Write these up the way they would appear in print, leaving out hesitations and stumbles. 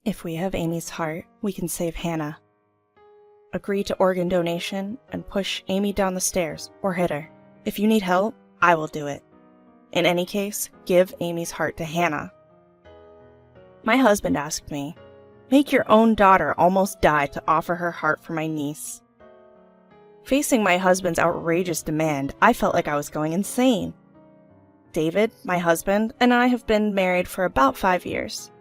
If we have Amy's heart, we can save Hannah. Agree to organ donation and push Amy down the stairs or hit her. If you need help, I will do it. In any case, give Amy's heart to Hannah. My husband asked me, make your own daughter almost die to offer her heart for my niece. Facing my husband's outrageous demand, I felt like I was going insane. David, my husband, and I have been married for about 5 years.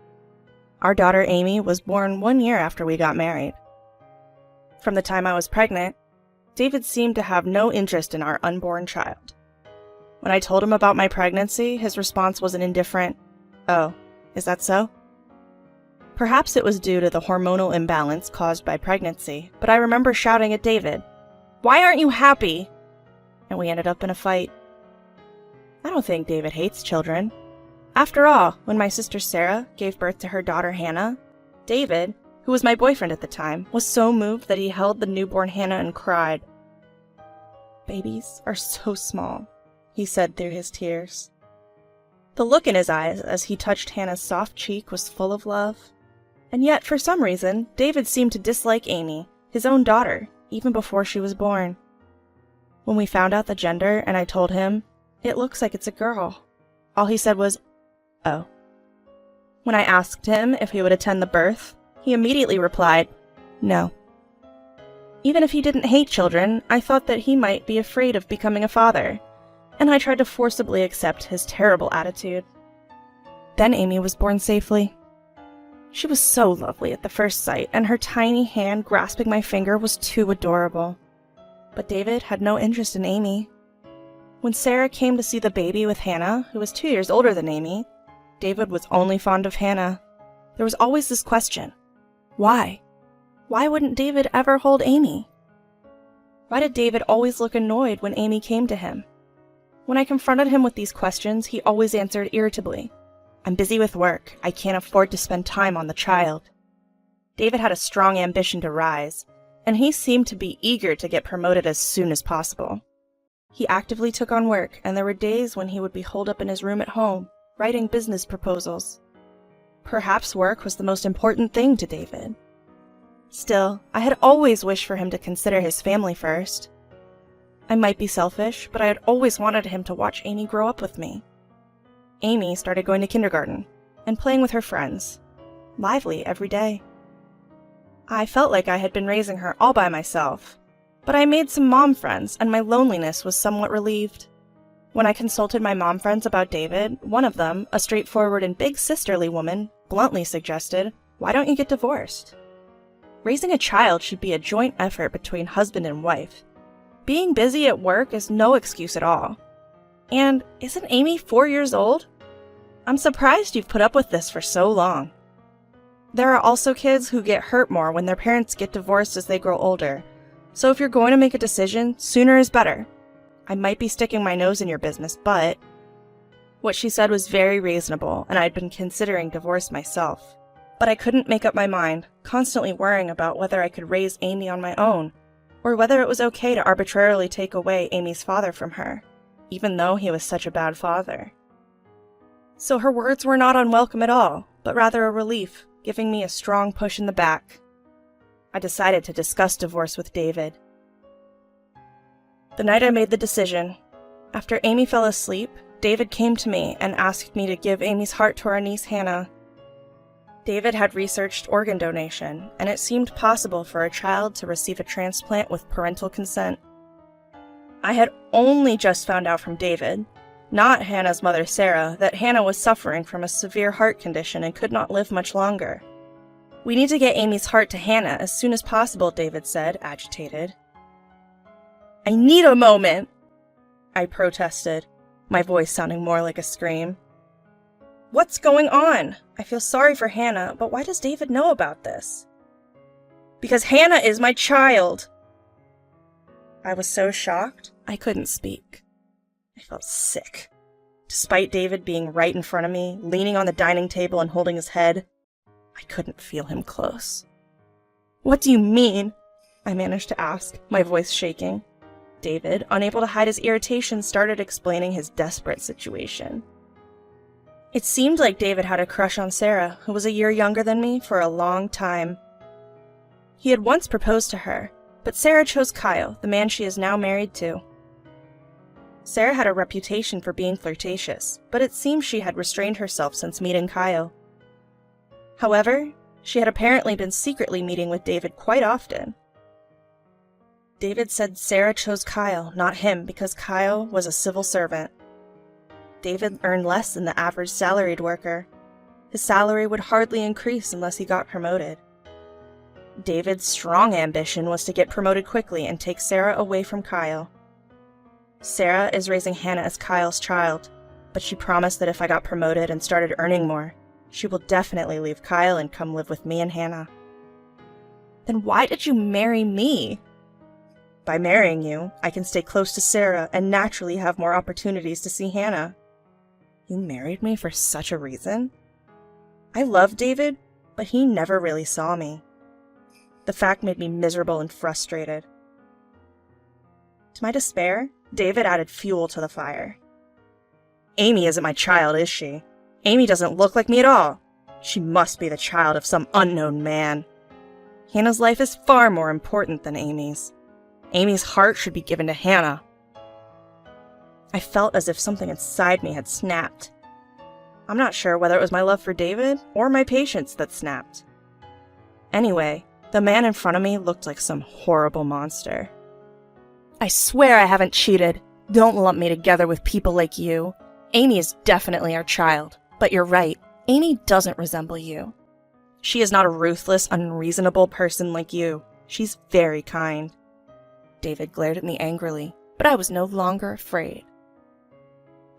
Our daughter Amy was born 1 year after we got married. From the time I was pregnant, David seemed to have no interest in our unborn child. When I told him about my pregnancy, his response was an indifferent, "Oh, is that so?" Perhaps it was due to the hormonal imbalance caused by pregnancy, but I remember shouting at David, "Why aren't you happy?" And we ended up in a fight. I don't think David hates children. After all, when my sister Sarah gave birth to her daughter Hannah, David, who was my boyfriend at the time, was so moved that he held the newborn Hannah and cried. "Babies are so small," he said through his tears. The look in his eyes as he touched Hannah's soft cheek was full of love. And yet, for some reason, David seemed to dislike Amy, his own daughter, even before she was born. When we found out the gender and I told him, "It looks like it's a girl," all he said was, "Oh." When I asked him if he would attend the birth, he immediately replied, "No." Even if he didn't hate children, I thought that he might be afraid of becoming a father, and I tried to forcibly accept his terrible attitude. Then Amy was born safely. She was so lovely at the first sight, and her tiny hand grasping my finger was too adorable. But David had no interest in Amy. When Sarah came to see the baby with Hannah, who was 2 years older than Amy, David was only fond of Hannah. There was always this question. Why? Why wouldn't David ever hold Amy? Why did David always look annoyed when Amy came to him? When I confronted him with these questions, he always answered irritably, "I'm busy with work. I can't afford to spend time on the child." David had a strong ambition to rise, and he seemed to be eager to get promoted as soon as possible. He actively took on work, and there were days when he would be holed up in his room at home, writing business proposals. Perhaps work was the most important thing to David. Still, I had always wished for him to consider his family first. I might be selfish, but I had always wanted him to watch Amy grow up with me. Amy started going to kindergarten and playing with her friends, lively every day. I felt like I had been raising her all by myself, but I made some mom friends and my loneliness was somewhat relieved. When I consulted my mom friends about David, one of them, a straightforward and big sisterly woman, bluntly suggested, "Why don't you get divorced?" Raising a child should be a joint effort between husband and wife. Being busy at work is no excuse at all. And isn't Amy 4 years old? I'm surprised you've put up with this for so long. There are also kids who get hurt more when their parents get divorced as they grow older. So if you're going to make a decision, sooner is better. I might be sticking my nose in your business, but... What she said was very reasonable, and I'd been considering divorce myself. But I couldn't make up my mind, constantly worrying about whether I could raise Amy on my own, or whether it was okay to arbitrarily take away Amy's father from her, even though he was such a bad father. So her words were not unwelcome at all, but rather a relief, giving me a strong push in the back. I decided to discuss divorce with David. The night I made the decision, after Amy fell asleep, David came to me and asked me to give Amy's heart to our niece Hannah. David had researched organ donation, and it seemed possible for a child to receive a transplant with parental consent. I had only just found out from David, not Hannah's mother Sarah, that Hannah was suffering from a severe heart condition and could not live much longer. "We need to get Amy's heart to Hannah as soon as possible," David said, agitated. "I need a moment," I protested, my voice sounding more like a scream. "What's going on? I feel sorry for Hannah, but why does David know about this?" "Because Hannah is my child!" I was so shocked, I couldn't speak. I felt sick. Despite David being right in front of me, leaning on the dining table and holding his head, I couldn't feel him close. "What do you mean?" I managed to ask, my voice shaking. David, unable to hide his irritation, started explaining his desperate situation. It seemed like David had a crush on Sarah, who was a year younger than me, for a long time. He had once proposed to her, but Sarah chose Kyle, the man she is now married to. Sarah had a reputation for being flirtatious, but it seems she had restrained herself since meeting Kyle. However, she had apparently been secretly meeting with David quite often. David said Sarah chose Kyle, not him, because Kyle was a civil servant. David earned less than the average salaried worker. His salary would hardly increase unless he got promoted. David's strong ambition was to get promoted quickly and take Sarah away from Kyle. Sarah is raising Hannah as Kyle's child, but she promised that if I got promoted and started earning more, she will definitely leave Kyle and come live with me and Hannah. Then why did you marry me? By marrying you, I can stay close to Sarah and naturally have more opportunities to see Hannah. You married me for such a reason? I loved David, but he never really saw me. The fact made me miserable and frustrated. To my despair, David added fuel to the fire. Amy isn't my child, is she? Amy doesn't look like me at all. She must be the child of some unknown man. Hannah's life is far more important than Amy's. Amy's heart should be given to Hannah. I felt as if something inside me had snapped. I'm not sure whether it was my love for David or my patience that snapped. Anyway, the man in front of me looked like some horrible monster. I swear I haven't cheated. Don't lump me together with people like you. Amy is definitely our child, but you're right. Amy doesn't resemble you. She is not a ruthless, unreasonable person like you. She's very kind. David glared at me angrily, but I was no longer afraid.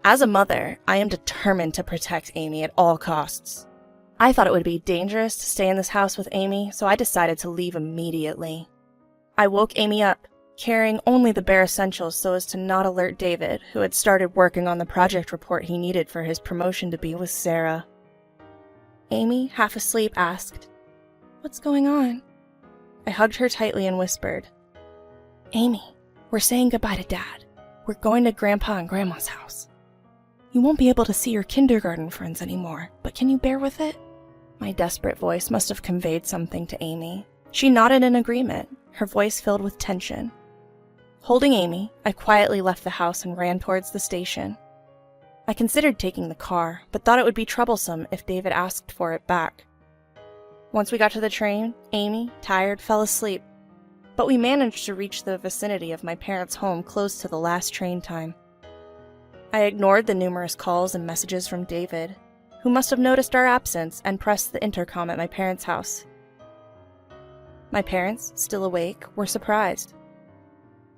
As a mother, I am determined to protect Amy at all costs. I thought it would be dangerous to stay in this house with Amy, so I decided to leave immediately. I woke Amy up, carrying only the bare essentials so as to not alert David, who had started working on the project report he needed for his promotion to be with Sarah. Amy, half asleep, asked, "What's going on?" I hugged her tightly and whispered, "Amy, we're saying goodbye to Dad. We're going to Grandpa and Grandma's house. You won't be able to see your kindergarten friends anymore, but can you bear with it?" My desperate voice must have conveyed something to Amy. She nodded in agreement, her voice filled with tension. Holding Amy, I quietly left the house and ran towards the station. I considered taking the car, but thought it would be troublesome if David asked for it back. Once we got to the train, Amy, tired, fell asleep, but we managed to reach the vicinity of my parents' home close to the last train time. I ignored the numerous calls and messages from David, who must have noticed our absence and pressed the intercom at my parents' house. My parents, still awake, were surprised.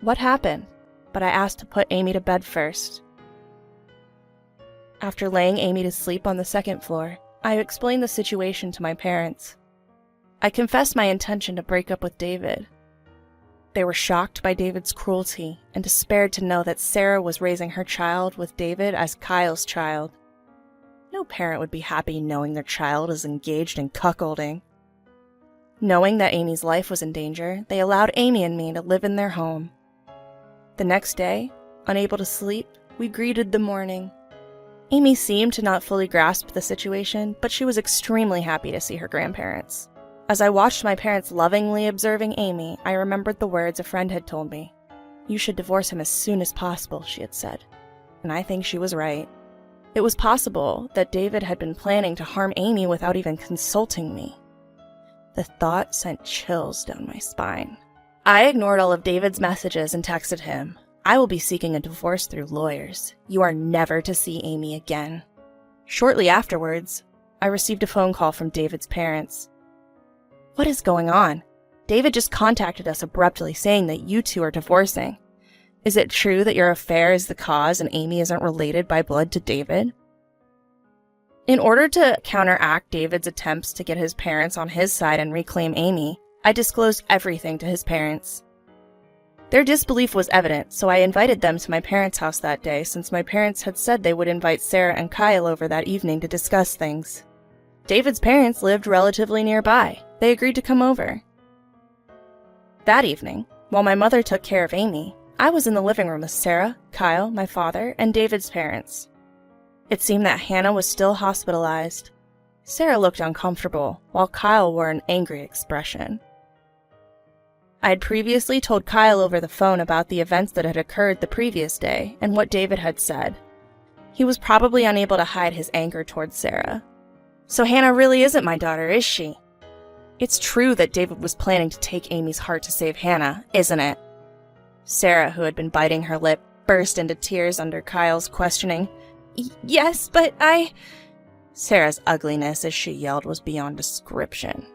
What happened? But I asked to put Amy to bed first. After laying Amy to sleep on the second floor, I explained the situation to my parents. I confessed my intention to break up with David. They were shocked by David's cruelty and despaired to know that Sarah was raising her child with David as Kyle's child. No parent would be happy knowing their child is engaged in cuckolding. Knowing that Amy's life was in danger, they allowed Amy and me to live in their home. The next day, unable to sleep, we greeted the morning. Amy seemed to not fully grasp the situation, but she was extremely happy to see her grandparents. As I watched my parents lovingly observing Amy, I remembered the words a friend had told me. "You should divorce him as soon as possible," she had said. And I think she was right. It was possible that David had been planning to harm Amy without even consulting me. The thought sent chills down my spine. I ignored all of David's messages and texted him, "I will be seeking a divorce through lawyers. You are never to see Amy again." Shortly afterwards, I received a phone call from David's parents. "What is going on? David just contacted us abruptly saying that you two are divorcing. Is it true that your affair is the cause and Amy isn't related by blood to David?" In order to counteract David's attempts to get his parents on his side and reclaim Amy, I disclosed everything to his parents. Their disbelief was evident, so I invited them to my parents' house that day since my parents had said they would invite Sarah and Kyle over that evening to discuss things. David's parents lived relatively nearby. They agreed to come over. That evening, while my mother took care of Amy, I was in the living room with Sarah, Kyle, my father, and David's parents. It seemed that Hannah was still hospitalized. Sarah looked uncomfortable, while Kyle wore an angry expression. I had previously told Kyle over the phone about the events that had occurred the previous day and what David had said. He was probably unable to hide his anger towards Sarah. So Hannah really isn't my daughter, is she? It's true that David was planning to take Amy's heart to save Hannah, isn't it? Sarah, who had been biting her lip, burst into tears under Kyle's questioning. Yes, but Sarah's ugliness as she yelled was beyond description.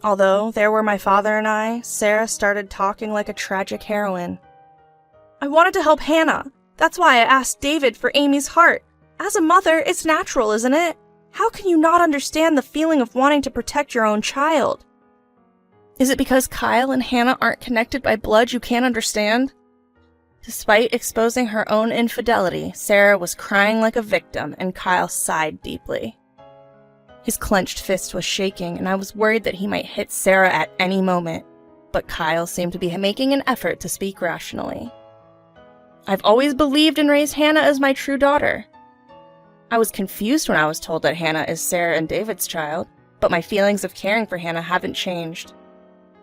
Although there were my father and I, Sarah started talking like a tragic heroine. I wanted to help Hannah. That's why I asked David for Amy's heart. As a mother, it's natural, isn't it? How can you not understand the feeling of wanting to protect your own child? Is it because Kyle and Hannah aren't connected by blood you can't understand? Despite exposing her own infidelity, Sarah was crying like a victim, and Kyle sighed deeply. His clenched fist was shaking, and I was worried that he might hit Sarah at any moment, but Kyle seemed to be making an effort to speak rationally. I've always believed and raised Hannah as my true daughter. I was confused when I was told that Hannah is Sarah and David's child, but my feelings of caring for Hannah haven't changed.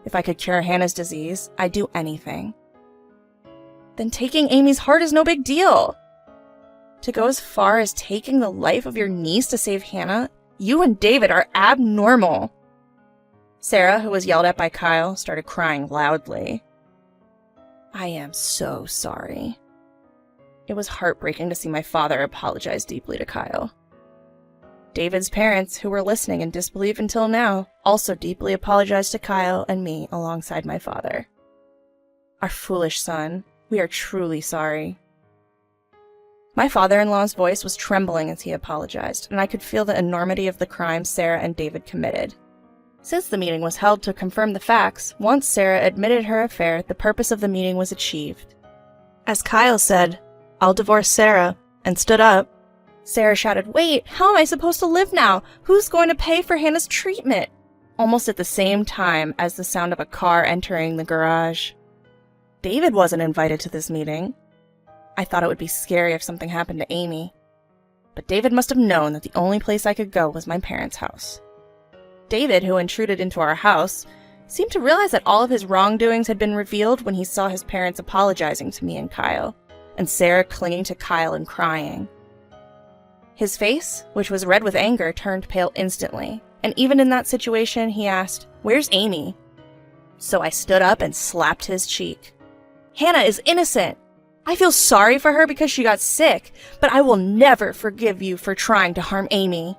If I could cure Hannah's disease, I'd do anything. Then taking Amy's heart is no big deal. To go as far as taking the life of your niece to save Hannah, you and David are abnormal. Sarah, who was yelled at by Kyle, started crying loudly. I am so sorry. It was heartbreaking to see my father apologize deeply to Kyle. David's parents, who were listening in disbelief until now, also deeply apologized to Kyle and me alongside my father. Our foolish son, we are truly sorry. My father-in-law's voice was trembling as he apologized, and I could feel the enormity of the crime Sarah and David committed. Since the meeting was held to confirm the facts, once Sarah admitted her affair, the purpose of the meeting was achieved. As Kyle said, "I'll divorce Sarah," and stood up, Sarah shouted, "Wait, how am I supposed to live now? Who's going to pay for Hannah's treatment?" Almost at the same time as the sound of a car entering the garage. David wasn't invited to this meeting. I thought it would be scary if something happened to Amy. But David must have known that the only place I could go was my parents' house. David, who intruded into our house, seemed to realize that all of his wrongdoings had been revealed when he saw his parents apologizing to me and Kyle, and Sarah clinging to Kyle and crying. His face, which was red with anger, turned pale instantly, and even in that situation, he asked, "Where's Amy?" So I stood up and slapped his cheek. "Hannah is innocent. I feel sorry for her because she got sick, but I will never forgive you for trying to harm Amy."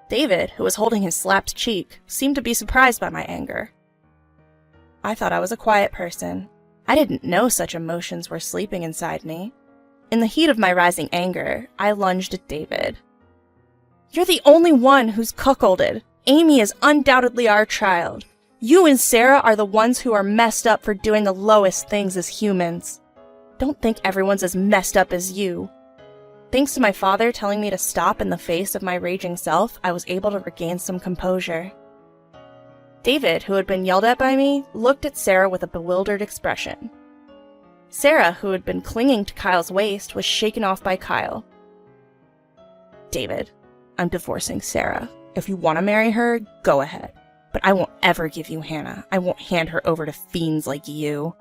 David, who was holding his slapped cheek, seemed to be surprised by my anger. I thought I was a quiet person. I didn't know such emotions were sleeping inside me. In the heat of my rising anger, I lunged at David. "You're the only one who's cuckolded. Amy is undoubtedly our child. You and Sarah are the ones who are messed up for doing the lowest things as humans. Don't think everyone's as messed up as you." Thanks to my father telling me to stop in the face of my raging self, I was able to regain some composure. David, who had been yelled at by me, looked at Sarah with a bewildered expression. Sarah, who had been clinging to Kyle's waist, was shaken off by Kyle. "David, I'm divorcing Sarah. If you want to marry her, go ahead. But I won't ever give you Hannah. I won't hand her over to fiends like you."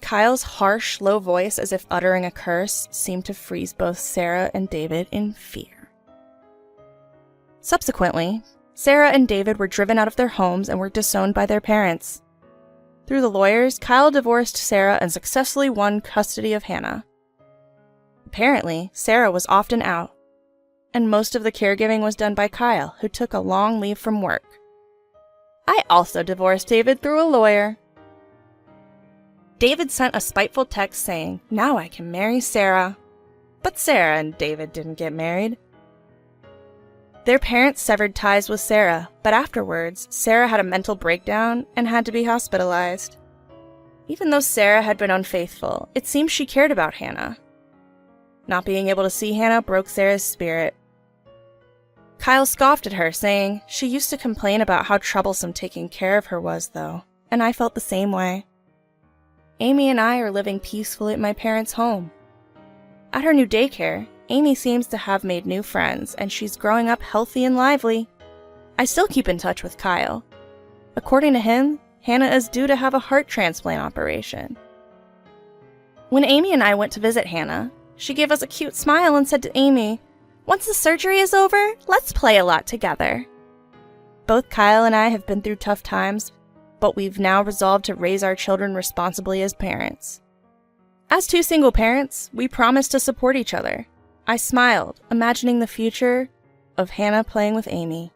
Kyle's harsh, low voice, as if uttering a curse, seemed to freeze both Sarah and David in fear. Subsequently, Sarah and David were driven out of their homes and were disowned by their parents. Through the lawyers, Kyle divorced Sarah and successfully won custody of Hannah. Apparently, Sarah was often out, and most of the caregiving was done by Kyle, who took a long leave from work. I also divorced David through a lawyer. David sent a spiteful text saying, "Now I can marry Sarah." But Sarah and David didn't get married. Their parents severed ties with Sarah, but afterwards, Sarah had a mental breakdown and had to be hospitalized. Even though Sarah had been unfaithful, it seemed she cared about Hannah. Not being able to see Hannah broke Sarah's spirit. Kyle scoffed at her, saying she used to complain about how troublesome taking care of her was, though, and I felt the same way. Amy and I are living peacefully at my parents' home. At her new daycare, Amy seems to have made new friends, and she's growing up healthy and lively. I still keep in touch with Kyle. According to him, Hannah is due to have a heart transplant operation. When Amy and I went to visit Hannah, she gave us a cute smile and said to Amy, "Once the surgery is over, let's play a lot together." Both Kyle and I have been through tough times, but we've now resolved to raise our children responsibly as parents. As two single parents, we promised to support each other. I smiled, imagining the future of Hannah playing with Amy.